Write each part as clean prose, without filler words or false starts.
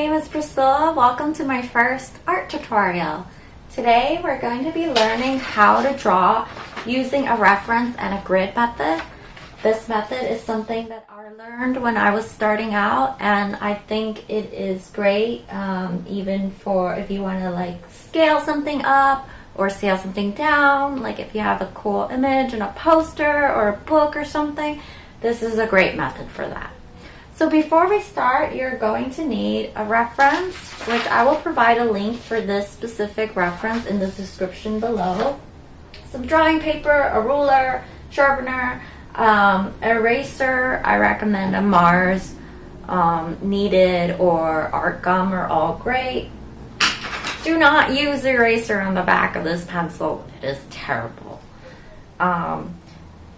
name is Priscilla. Welcome to my first art tutorial. Today we're going to be learning how to draw using a reference and a grid method. This method is something that I learned when I was starting out, and I think it is great even for if you want to scale something up or scale something down, like if you have a cool image in a poster or a book or something. This is a great method for that. So before we start, you're going to need a reference, which I will provide a link for this specific reference in the description below. Some drawing paper, a ruler, sharpener, eraser. I recommend a Mars kneaded or art gum are all great. Do not use the eraser on the back of this pencil. It is terrible.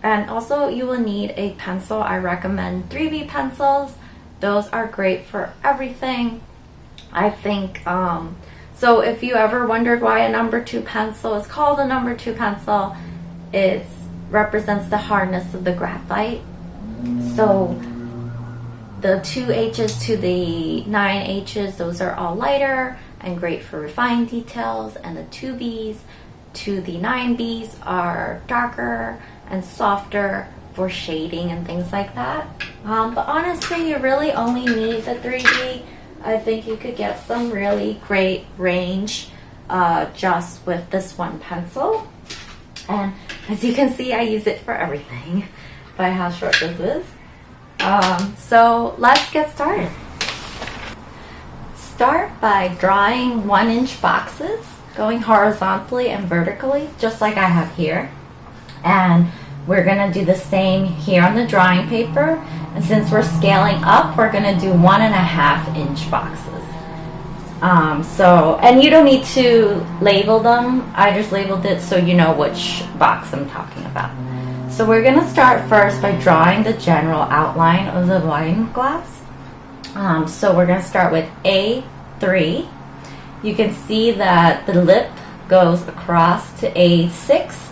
And also you will need a pencil. I recommend 3B pencils. Those are great for everything. I think, so if you ever wondered why a number 2 pencil is called a number 2 pencil, it represents the hardness of the graphite. So the 2 H's to the 9 H's, those are all lighter and great for refined details, and the 2 B's to the 9 B's are darker and softer for shading and things like that. But honestly, you really only need the 3B. I think you could get some really great range just with this one pencil. And as you can see, I use it for everything by how short this is. So let's get started. Start by drawing 1-inch boxes going horizontally and vertically, just like I have here. And we're going to do the same here on the drawing paper. And since we're scaling up, we're going to do 1.5-inch boxes. And you don't need to label them. I just labeled it so you know which box I'm talking about. So we're going to start first by drawing the general outline of the wine glass. So we're going to start with A3. You can see that the lip goes across to A6,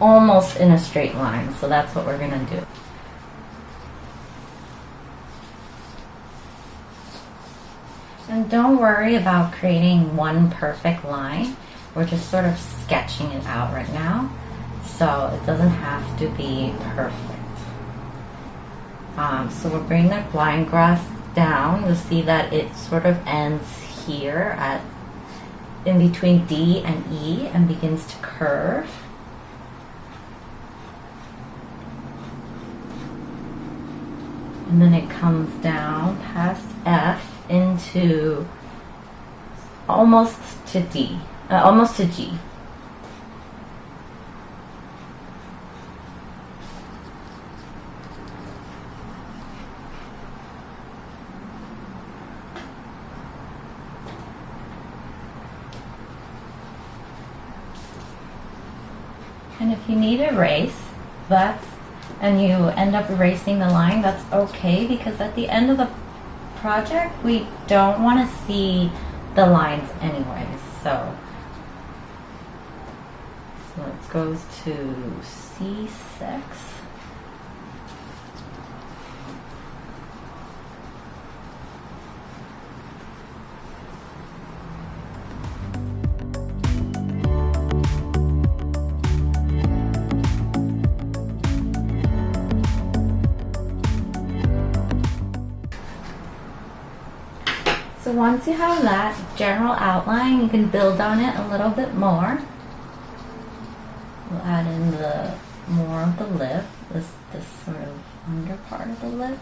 almost in a straight line. So that's what we're going to do. And don't worry about creating one perfect line. We're just sort of sketching it out right now, so it doesn't have to be perfect. So we're bringing the wine glass down. You'll see that it sort of ends here at in between D and E and begins to curve. And then it comes down past F into almost to D, almost to G. And if you need to erase, and you end up erasing the line, that's okay, because at the end of the project we don't want to see the lines anyways. So it goes to C6. So once you have that general outline, you can build on it a little bit more. We'll add in more of the lip, this sort of under part of the lip.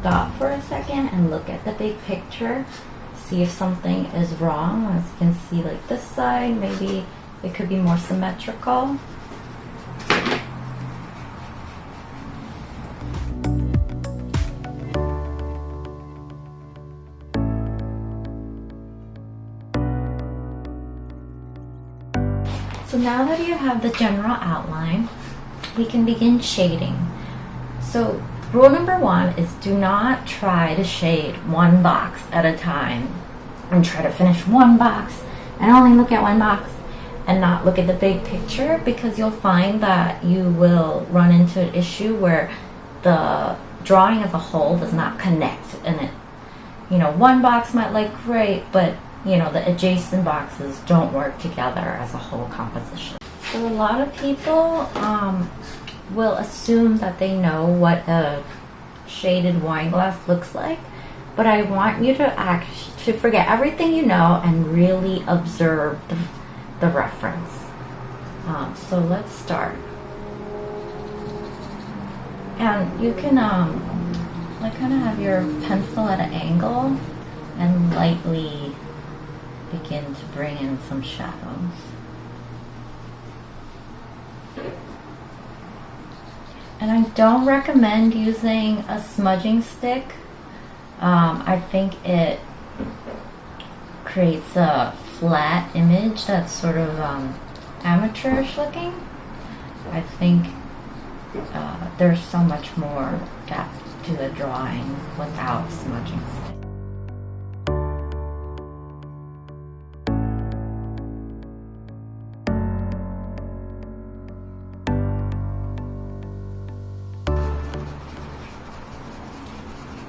Stop for a second and look at the big picture. See if something is wrong. As you can see, like this side, maybe it could be more symmetrical. So now that you have the general outline, we can begin shading. So Rule number one is do not try to shade one box at a time and try to finish one box and only look at one box and not look at the big picture, because you'll find that you will run into an issue where the drawing as a whole does not connect, and it, you know, one box might look great, but you know, the adjacent boxes don't work together as a whole composition. So a lot of people will assume that they know what a shaded wine glass looks like, but I want you to forget everything you know and really observe the reference. So let's start. And you can like kind of have your pencil at an angle and lightly begin to bring in some shadows. And I don't recommend using a smudging stick. I think it creates a flat image that's sort of amateurish looking. I think there's so much more depth to the drawing without a smudging stick.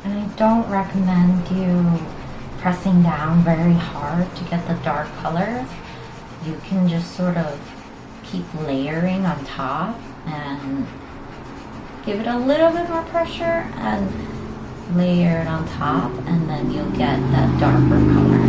And I don't recommend you pressing down very hard to get the dark colors. You can just sort of keep layering on top and give it a little bit more pressure and layer it on top, and then you'll get that darker color.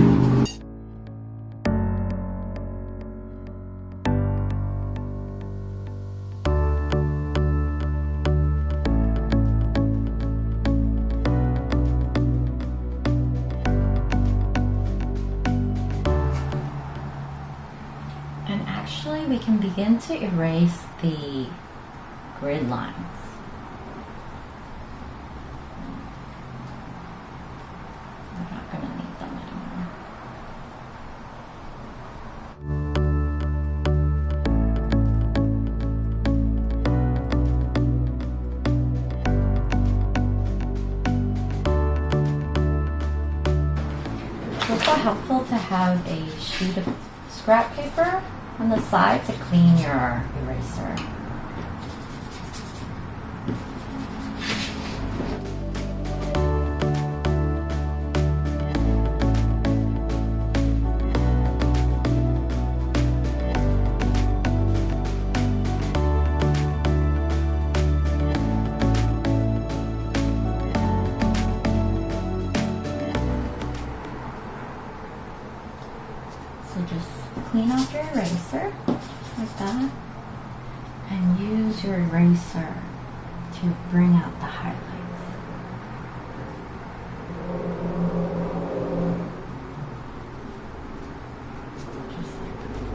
And actually we can begin to erase the grid lines. We're not going to need them anymore. It's also helpful to have a sheet of scrap paper on the side to clean your eraser. So just clean off your eraser, just like that, and use your eraser to bring out the highlights. Just like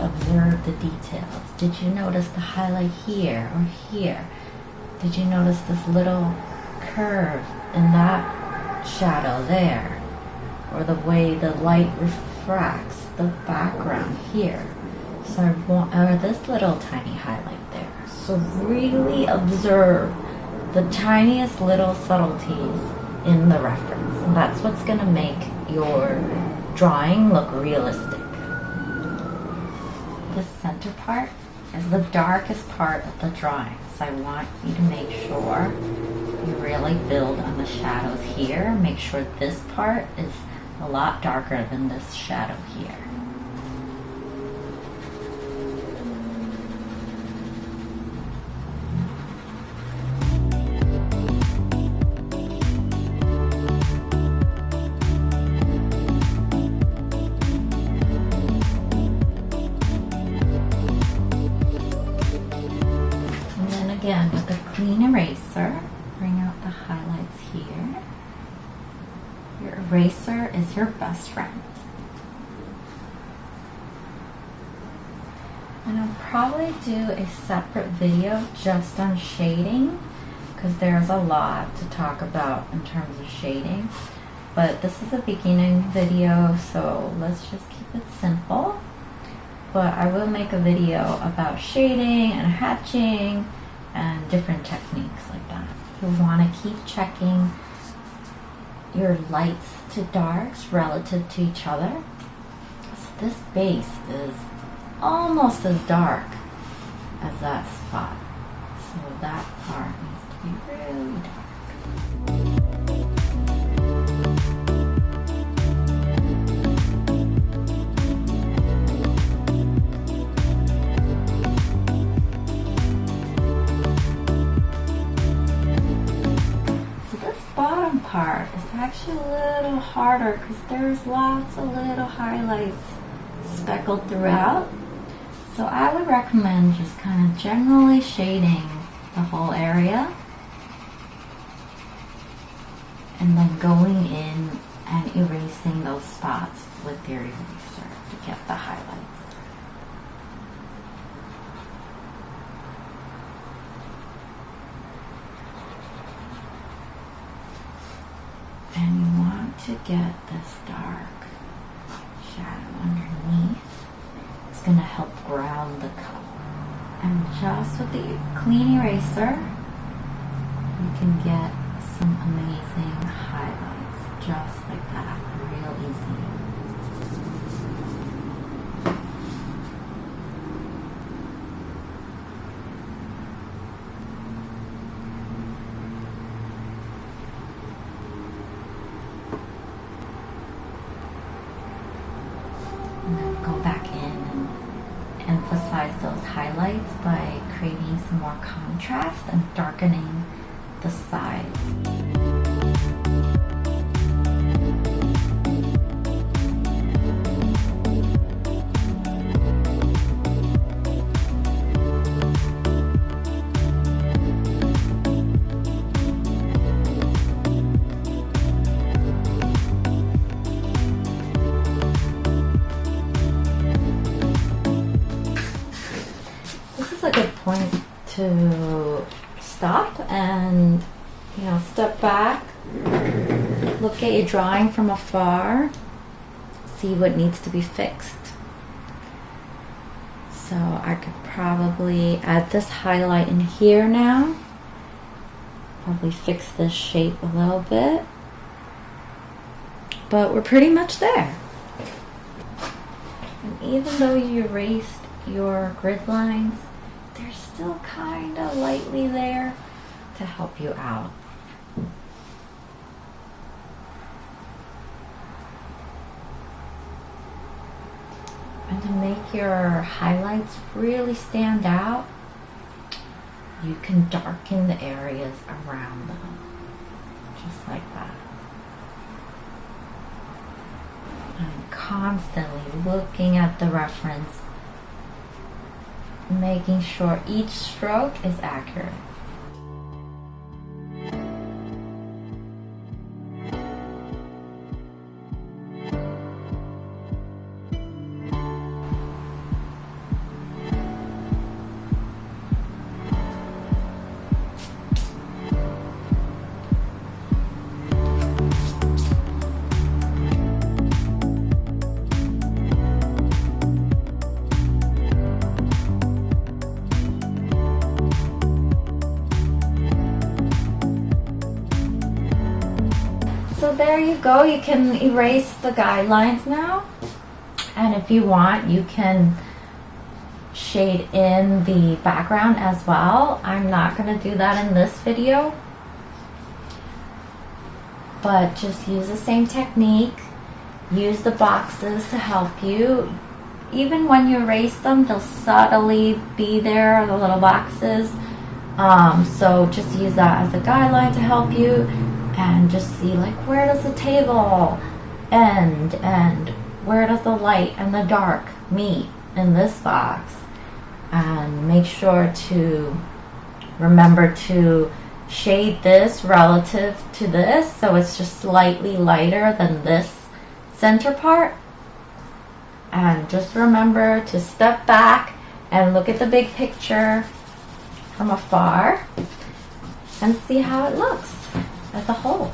observe the details. Did you notice the highlight here or here? Did you notice this little curve in that shadow there? Or the way the light refracts the background here? So I want, or this little tiny highlight there. So really observe the tiniest little subtleties in the reference. And that's what's going to make your drawing look realistic. The center part is the darkest part of the drawing, so I want you to make sure you really build on the shadows here. Make sure this part is a lot darker than this shadow here. Again, with a clean eraser, bring out the highlights here. Your eraser is your best friend. And I'll probably do a separate video just on shading, because there's a lot to talk about in terms of shading. But this is a beginning video, so let's just keep it simple. But I will make a video about shading and hatching and different techniques like that. You'll want to keep checking your lights to darks relative to each other. So this base is almost as dark as that spot. So that part needs to be really dark. Bottom part is actually a little harder because there's lots of little highlights speckled throughout. So I would recommend just kind of generally shading the whole area and then going in and erasing those spots with your eraser to get the highlights. And you want to get this dark shadow underneath. It's going to help ground the color. And just with the clean eraser, you can get some amazing highlights just like that, real easy. Go back in and emphasize those highlights by creating some more contrast and darkening the sides. A good point to stop and step back, look at your drawing from afar, see what needs to be fixed. So I could probably add this highlight in here now, probably fix this shape a little bit, but we're pretty much there. And even though you erased your grid lines, they're still kind of lightly there to help you out. And to make your highlights really stand out, you can darken the areas around them, just like that. And constantly looking at the reference, making sure each stroke is accurate. So there you go, you can erase the guidelines now, and if you want you can shade in the background as well. I'm not going to do that in this video, but just use the same technique, use the boxes to help you. Even when you erase them, they'll subtly be there, the little boxes, so just use that as a guideline to help you. And just see, like, where does the table end and where does the light and the dark meet in this box, and make sure to remember to shade this relative to this so it's just slightly lighter than this center part. And just remember to step back and look at the big picture from afar and see how it looks as a whole.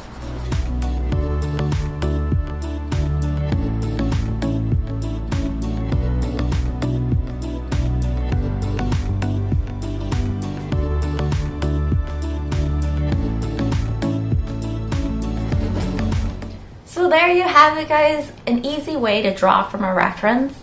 So there you have it, guys, an easy way to draw from a reference.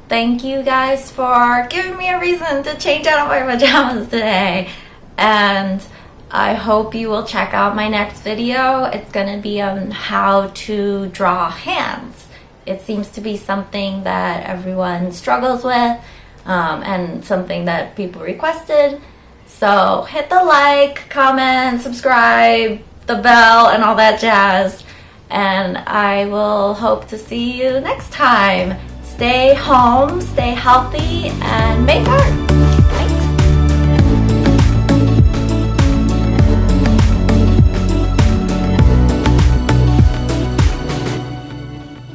Thank you guys for giving me a reason to change out of my pajamas today. And I hope you will check out my next video. It's going to be on how to draw hands. It seems to be something that everyone struggles with and something that people requested. So hit the like, comment, subscribe, the bell, and all that jazz. And I will hope to see you next time. Stay home, stay healthy, and make art.